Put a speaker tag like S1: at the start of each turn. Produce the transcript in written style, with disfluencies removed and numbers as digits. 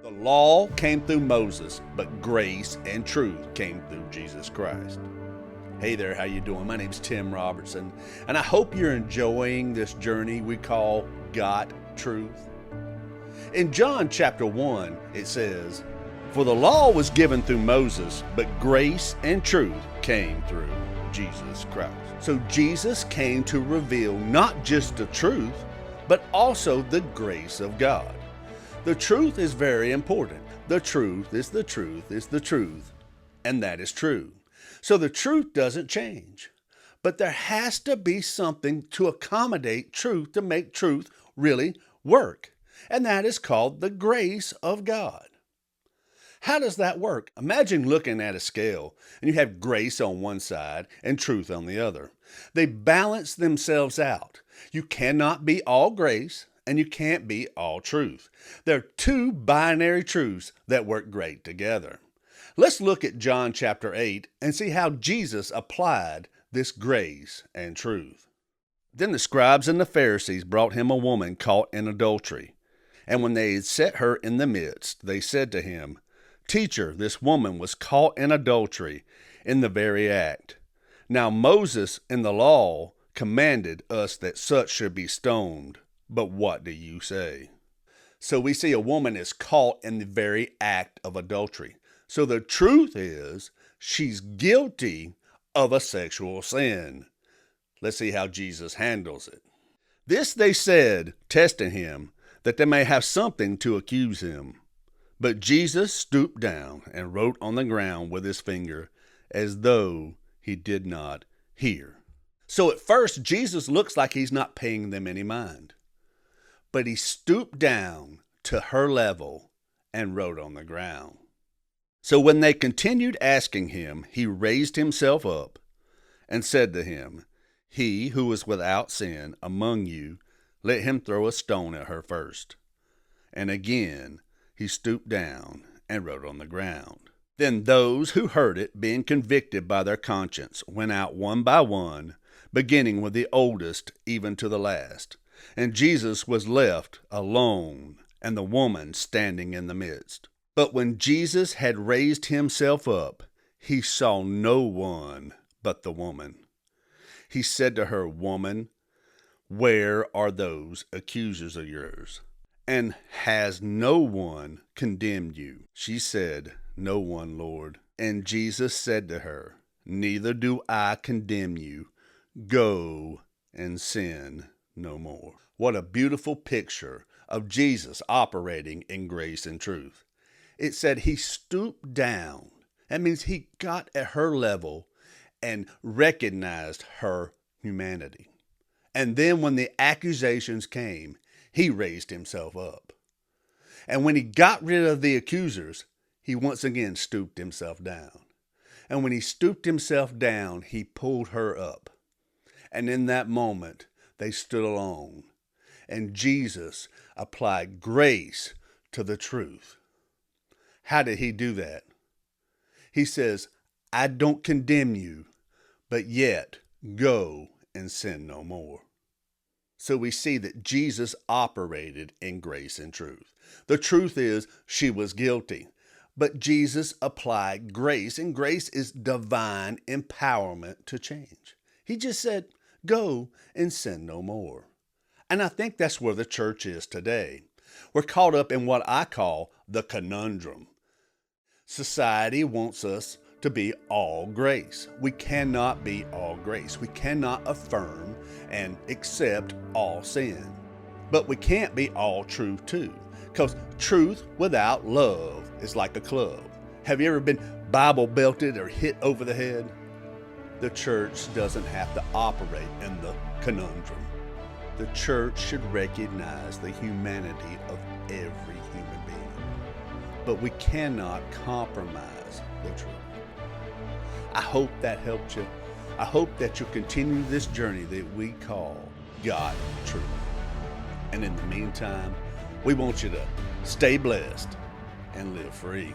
S1: The law came through Moses, but grace and truth came through Jesus Christ. Hey there, how you doing? My name's Tim Robertson, and I hope you're enjoying this journey we call Got Truth. In John chapter 1, it says, "For the law was given through Moses, but grace and truth came through Jesus Christ." So Jesus came to reveal not just the truth, but also the grace of God. The truth is very important. The truth is the truth is the truth, and that is true. So the truth doesn't change. But there has to be something to accommodate truth to make truth really work, and that is called the grace of God. How does that work? Imagine looking at a scale, and you have grace on one side and truth on the other. They balance themselves out. You cannot be all grace, and you can't be all truth. They're two binary truths that work great together. Let's look at John chapter 8 and see how Jesus applied this grace and truth. Then the scribes and the Pharisees brought him a woman caught in adultery. And when they had set her in the midst, they said to him, "Teacher, this woman was caught in adultery in the very act. Now Moses in the law commanded us that such should be stoned. But what do you say?" So we see a woman is caught in the very act of adultery. So the truth is she's guilty of a sexual sin. Let's see how Jesus handles it. This they said, testing him, that they may have something to accuse him. But Jesus stooped down and wrote on the ground with his finger, as though he did not hear. So at first, Jesus looks like he's not paying them any mind. But he stooped down to her level and wrote on the ground. So when they continued asking him, he raised himself up and said to him, "He who is without sin among you, let him throw a stone at her first." And again he stooped down and wrote on the ground. Then those who heard it, being convicted by their conscience, went out one by one, beginning with the oldest even to the last. And Jesus was left alone, and the woman standing in the midst. But when Jesus had raised himself up, he saw no one but the woman. He said to her, "Woman, where are those accusers of yours? And has no one condemned you?" She said, "No one, Lord." And Jesus said to her, "Neither do I condemn you. Go and sin no more." What a beautiful picture of Jesus operating in grace and truth. It said he stooped down. That means he got at her level and recognized her humanity. And then when the accusations came, he raised himself up. And when he got rid of the accusers, he once again stooped himself down. And when he stooped himself down, he pulled her up. And in that moment, they stood alone. And Jesus applied grace to the truth. How did he do that? He says, "I don't condemn you, but yet go and sin no more." So we see that Jesus operated in grace and truth. The truth is she was guilty, but Jesus applied grace, and grace is divine empowerment to change. He just said, "Go and sin no more." And I think that's where the church is today. We're caught up in what I call the conundrum. Society wants us to be all grace. We cannot be all grace. We cannot affirm and accept all sin. But we can't be all truth too, because truth without love is like a club. Have you ever been Bible belted or hit over the head? The church doesn't have to operate in the conundrum. The church should recognize the humanity of every human being. But we cannot compromise the truth. I hope that helped you. I hope that you'll continue this journey that we call God Truth. And in the meantime, we want you to stay blessed and live free.